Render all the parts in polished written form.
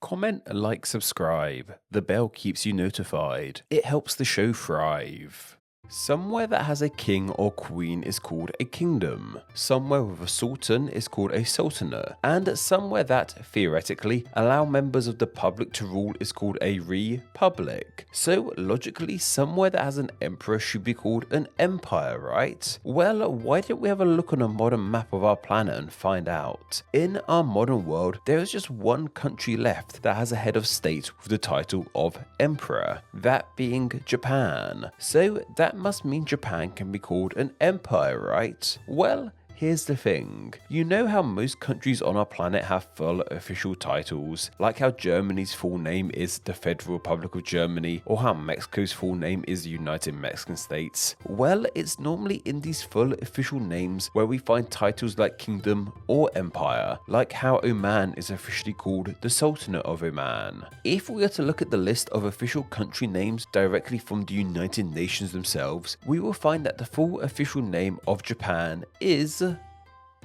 Comment, like, subscribe. The bell keeps you notified. It helps the show thrive. Somewhere that has a king or queen is called a kingdom, somewhere with a sultan is called a sultanate, and somewhere that, theoretically, allow members of the public to rule is called a republic. So logically, somewhere that has an emperor should be called an empire, right? Well, why don't we have a look on a modern map of our planet and find out? In our modern world, there is just one country left that has a head of state with the title of emperor, that being Japan. So that must mean Japan can be called an empire, right? Well, here's the thing. You know how most countries on our planet have full official titles, like how Germany's full name is the Federal Republic of Germany, or how Mexico's full name is the United Mexican States? Well, it's normally in these full official names where we find titles like kingdom or empire, like how Oman is officially called the Sultanate of Oman. If we were to look at the list of official country names directly from the United Nations themselves, we will find that the full official name of Japan is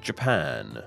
Japan.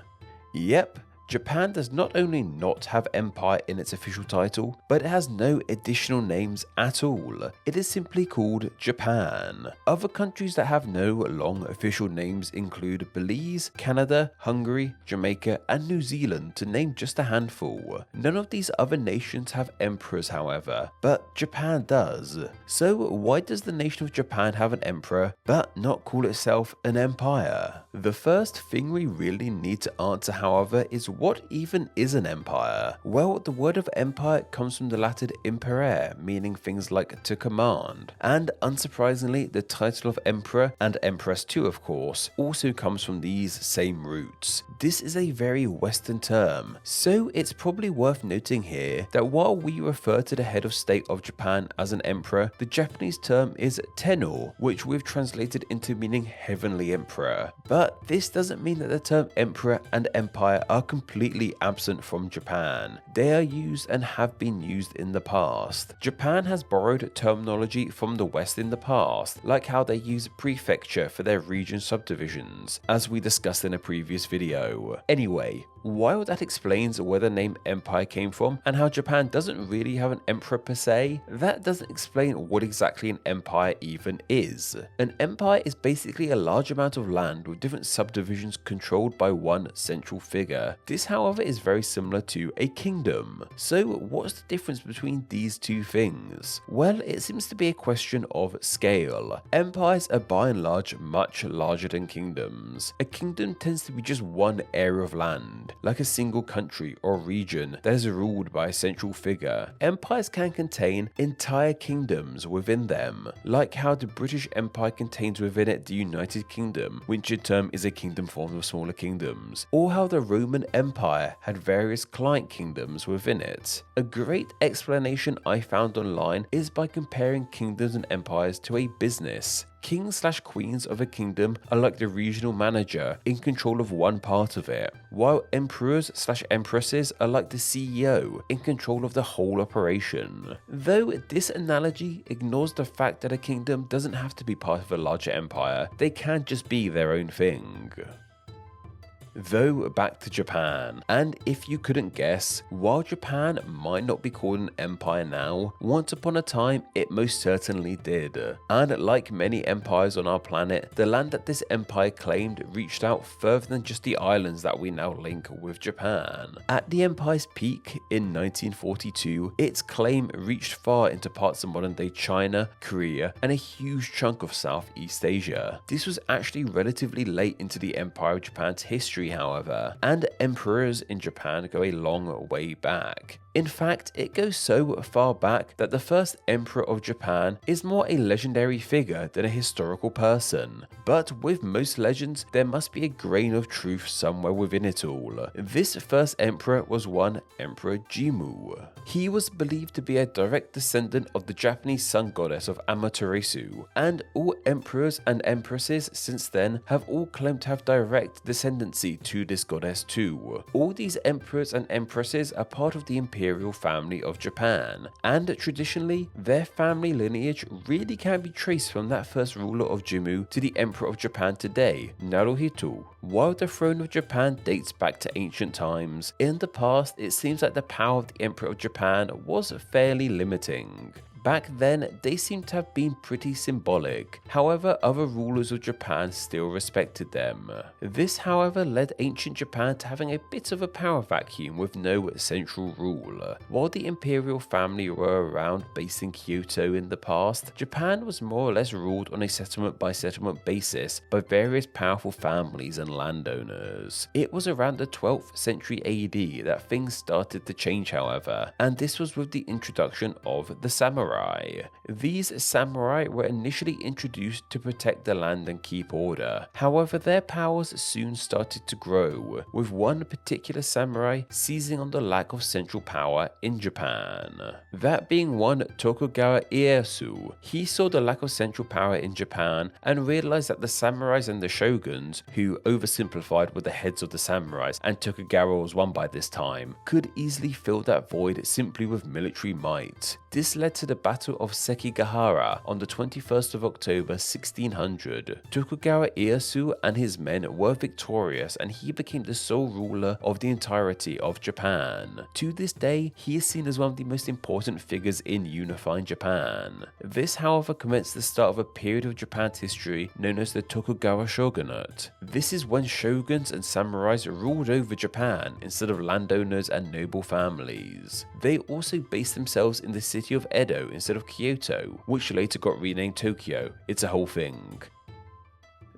Yep, Japan does not only not have empire in its official title, but it has no additional names at all. It is simply called Japan. Other countries that have no long official names include Belize, Canada, Hungary, Jamaica, and New Zealand, to name just a handful. None of these other nations have emperors, however, but Japan does. So why does the nation of Japan have an emperor, but not call itself an empire? The first thing we really need to answer, however, is what even is an empire? Well, the word of empire comes from the Latin imperare, meaning things like to command. And unsurprisingly, the title of emperor, and empress too of course, also comes from these same roots. This is a very Western term, so it's probably worth noting here that while we refer to the head of state of Japan as an emperor, the Japanese term is tenno, which we've translated into meaning heavenly emperor. But this doesn't mean that the term emperor and empire are completely absent from Japan. They are used and have been used in the past. Japan has borrowed terminology from the West in the past, like how they use prefecture for their region subdivisions, as we discussed in a previous video. Anyway, while that explains where the name empire came from and how Japan doesn't really have an emperor per se, that doesn't explain what exactly an empire even is. An empire is basically a large amount of land with different subdivisions controlled by one central figure. This, however, is very similar to a kingdom. So what's the difference between these two things? Well, it seems to be a question of scale. Empires are by and large much larger than kingdoms. A kingdom tends to be just one area of land, like a single country or region that is ruled by a central figure. Empires can contain entire kingdoms within them, like how the British Empire contains within it the United Kingdom, which in turn is a kingdom formed of smaller kingdoms, or how the Roman Empire had various client kingdoms within it. A great explanation I found online is by comparing kingdoms and empires to a business. Kings/queens of a kingdom are like the regional manager in control of one part of it, while emperors/empresses are like the CEO in control of the whole operation. Though this analogy ignores the fact that a kingdom doesn't have to be part of a larger empire, they can just be their own thing. Though back to Japan, and if you couldn't guess, while Japan might not be called an empire now, once upon a time it most certainly did. And like many empires on our planet, the land that this empire claimed reached out further than just the islands that we now link with Japan. At the empire's peak in 1942, its claim reached far into parts of modern day China, Korea, and a huge chunk of Southeast Asia. This was actually relatively late into the Empire of Japan's history, however, and emperors in Japan go a long way back. In fact, it goes so far back that the first emperor of Japan is more a legendary figure than a historical person. But with most legends, there must be a grain of truth somewhere within it all. This first emperor was one Emperor Jimmu. He was believed to be a direct descendant of the Japanese sun goddess of Amaterasu, and all emperors and empresses since then have all claimed to have direct descendancy family to this goddess too. All these emperors and empresses are part of the imperial family of Japan, and traditionally, their family lineage really can be traced from that first ruler of Jimmu to the emperor of Japan today, Naruhito. While the throne of Japan dates back to ancient times, in the past it seems like the power of the emperor of Japan was fairly limiting. Back then, they seem to have been pretty symbolic, however other rulers of Japan still respected them. This however led ancient Japan to having a bit of a power vacuum with no central rule. While the imperial family were around based in Kyoto in the past, Japan was more or less ruled on a settlement by settlement basis by various powerful families and landowners. It was around the 12th century AD that things started to change however, and this was with the introduction of the samurai. These samurai were initially introduced to protect the land and keep order. However, their powers soon started to grow, with one particular samurai seizing on the lack of central power in Japan. That being one Tokugawa Ieyasu. He saw the lack of central power in Japan and realized that the samurais and the shoguns, who oversimplified were the heads of the samurais and Tokugawa was one by this time, could easily fill that void simply with military might. This led to the Battle of Sekigahara on the 21st of October 1600. Tokugawa Ieyasu and his men were victorious and he became the sole ruler of the entirety of Japan. To this day, he is seen as one of the most important figures in unifying Japan. This however commenced the start of a period of Japan's history known as the Tokugawa Shogunate. This is when shoguns and samurais ruled over Japan instead of landowners and noble families. They also based themselves in the city of Edo instead of Kyoto, which later got renamed Tokyo. It's a whole thing.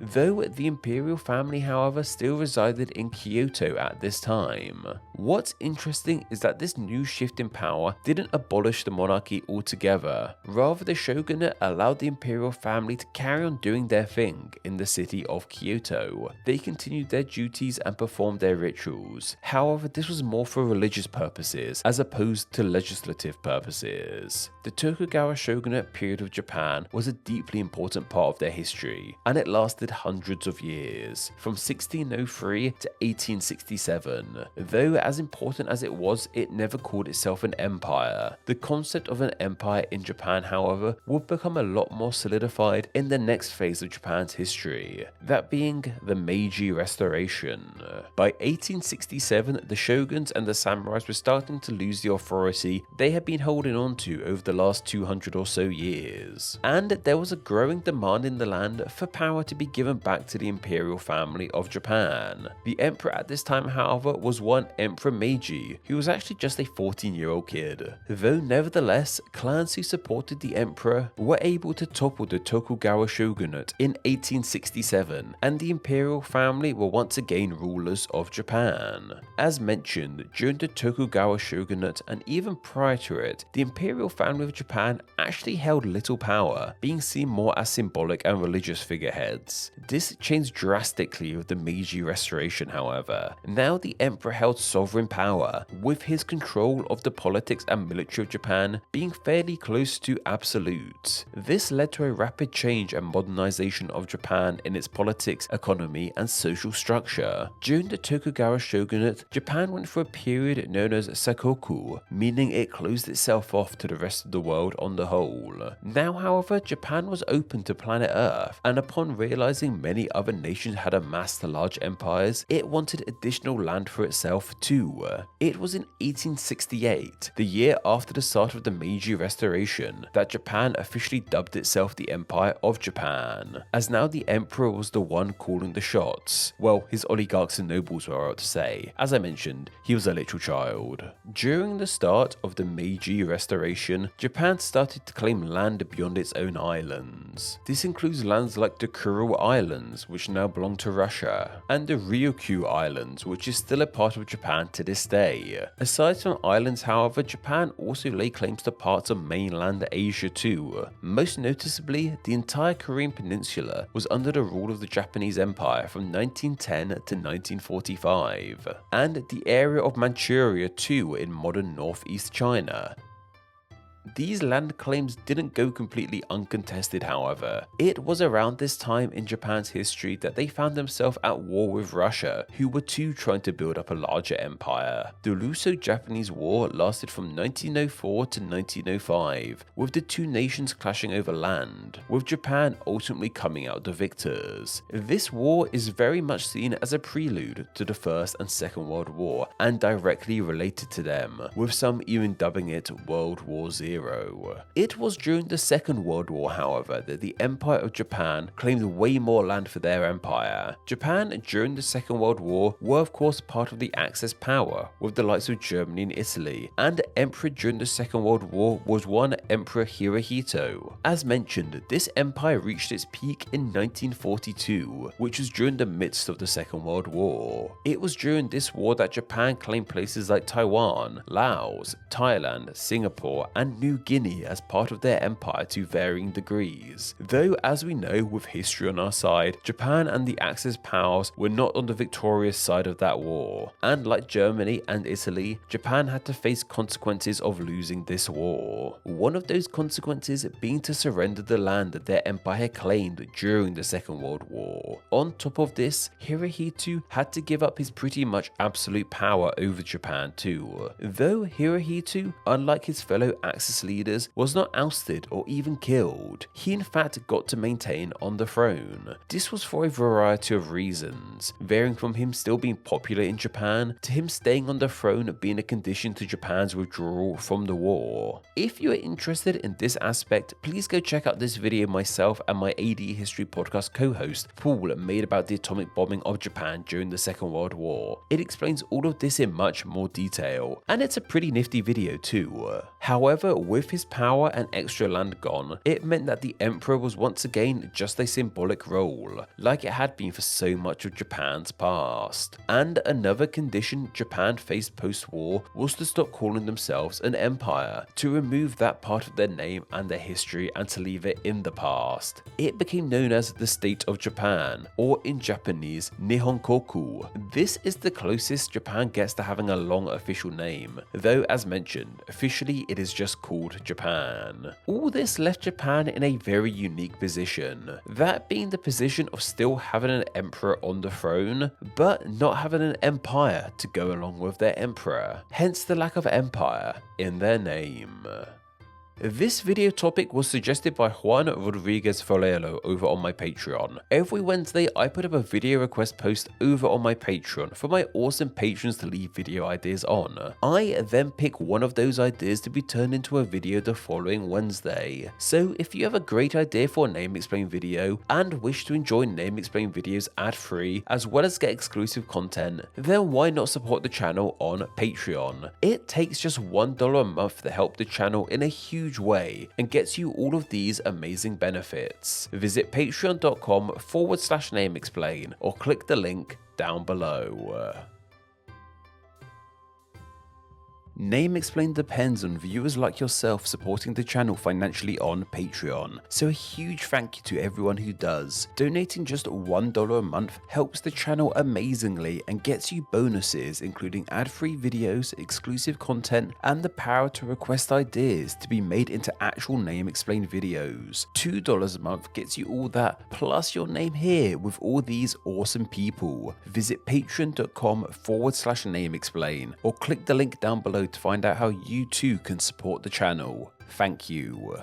Though the imperial family however still resided in Kyoto at this time. What's interesting is that this new shift in power didn't abolish the monarchy altogether, rather the shogunate allowed the imperial family to carry on doing their thing in the city of Kyoto. They continued their duties and performed their rituals, however this was more for religious purposes as opposed to legislative purposes. The Tokugawa shogunate period of Japan was a deeply important part of their history, and it lasted hundreds of years, from 1603 to 1867. Though as important as it was, it never called itself an empire. The concept of an empire in Japan, however, would become a lot more solidified in the next phase of Japan's history, that being the Meiji Restoration. By 1867, the shoguns and the samurais were starting to lose the authority they had been holding on to over the last 200 or so years, and there was a growing demand in the land for power to be given back to the imperial family of Japan. The emperor at this time, however, was one Emperor Meiji, who was actually just a 14-year-old kid. Though nevertheless, clans who supported the emperor were able to topple the Tokugawa shogunate in 1867, and the imperial family were once again rulers of Japan. As mentioned, during the Tokugawa shogunate and even prior to it, the imperial family of Japan actually held little power, being seen more as symbolic and religious figureheads. This changed drastically with the Meiji Restoration, however. Now the emperor held sovereign power, with his control of the politics and military of Japan being fairly close to absolute. This led to a rapid change and modernization of Japan in its politics, economy, and social structure. During the Tokugawa shogunate, Japan went through a period known as Sakoku, meaning it closed itself off to the rest of the world on the whole. Now, however, Japan was open to planet Earth, and upon realizing many other nations had amassed large empires, it wanted additional land for itself too. It was in 1868, the year after the start of the Meiji Restoration, that Japan officially dubbed itself the Empire of Japan, as now the emperor was the one calling the shots. Well, his oligarchs and nobles were out to say. As I mentioned, he was a literal child. During the start of the Meiji Restoration, Japan started to claim land beyond its own islands. This includes lands like the Kuril Islands, which now belong to Russia, and the Ryukyu Islands, which is still a part of Japan to this day. Aside from islands, however, Japan also laid claims to parts of mainland Asia too. Most noticeably, the entire Korean peninsula was under the rule of the Japanese Empire from 1910 to 1945, and the area of Manchuria too in modern northeast China. These land claims didn't go completely uncontested, however. It was around this time in Japan's history that they found themselves at war with Russia, who were too trying to build up a larger empire. The Russo-Japanese War lasted from 1904 to 1905, with the two nations clashing over land, with Japan ultimately coming out the victors. This war is very much seen as a prelude to the First and Second World War and directly related to them, with some even dubbing it World War Zero. It was during the Second World War, however, that the Empire of Japan claimed way more land for their empire. Japan during the Second World War were of course part of the Axis power, with the likes of Germany and Italy, and Emperor during the Second World War was one Emperor Hirohito. As mentioned, this empire reached its peak in 1942, which was during the midst of the Second World War. It was during this war that Japan claimed places like Taiwan, Laos, Thailand, Singapore, and New Guinea as part of their empire to varying degrees. Though, as we know with history on our side, Japan and the Axis powers were not on the victorious side of that war, and like Germany and Italy, Japan had to face consequences of losing this war. One of those consequences being to surrender the land that their empire had claimed during the Second World War. On top of this, Hirohito had to give up his pretty much absolute power over Japan too. Though Hirohito, unlike his fellow Axis leaders, was not ousted or even killed, he in fact got to maintain on the throne. This was for a variety of reasons, varying from him still being popular in Japan to him staying on the throne being a condition to Japan's withdrawal from the war. If you are interested in this aspect, please go check out this video myself and my AD History podcast co-host Paul made about the atomic bombing of Japan during the Second World War. It explains all of this in much more detail, and it's a pretty nifty video too. However, with his power and extra land gone, it meant that the emperor was once again just a symbolic role, like it had been for so much of Japan's past. And another condition Japan faced post-war was to stop calling themselves an empire, to remove that part of their name and their history and to leave it in the past. It became known as the State of Japan, or in Japanese, Nihonkoku. This is the closest Japan gets to having a long official name, though as mentioned, officially it is just called Japan. All this left Japan in a very unique position, that being the position of still having an emperor on the throne, but not having an empire to go along with their emperor, hence the lack of empire in their name. This video topic was suggested by Juan Rodriguez Forero over on my Patreon. Every Wednesday I put up a video request post over on my Patreon for my awesome patrons to leave video ideas on. I then pick one of those ideas to be turned into a video the following Wednesday. So if you have a great idea for a Name Explain video and wish to enjoy Name Explain videos ad-free as well as get exclusive content, then why not support the channel on Patreon? It takes just $1 a month to help the channel in a huge way and gets you all of these amazing benefits. Visit patreon.com/nameexplain or click the link down below. Name Explain depends on viewers like yourself supporting the channel financially on Patreon, so a huge thank you to everyone who does. Donating just $1 a month helps the channel amazingly and gets you bonuses including ad-free videos, exclusive content, and the power to request ideas to be made into actual Name Explain videos. $2 a month gets you all that, plus your name here with all these awesome people. Visit patreon.com/nameexplain or click the link down below to find out how you too can support the channel. Thank you.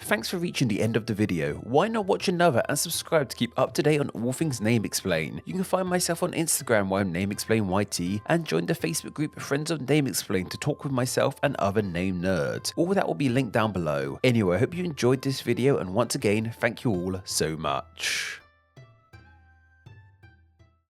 Thanks for reaching the end of the video. Why not watch another and subscribe to keep up to date on all things Name Explain. You can find myself on Instagram where I'm NameExplainYT and join the Facebook group Friends of Name Explain to talk with myself and other name nerds. All that will be linked down below. Anyway, I hope you enjoyed this video and once again, thank you all so much.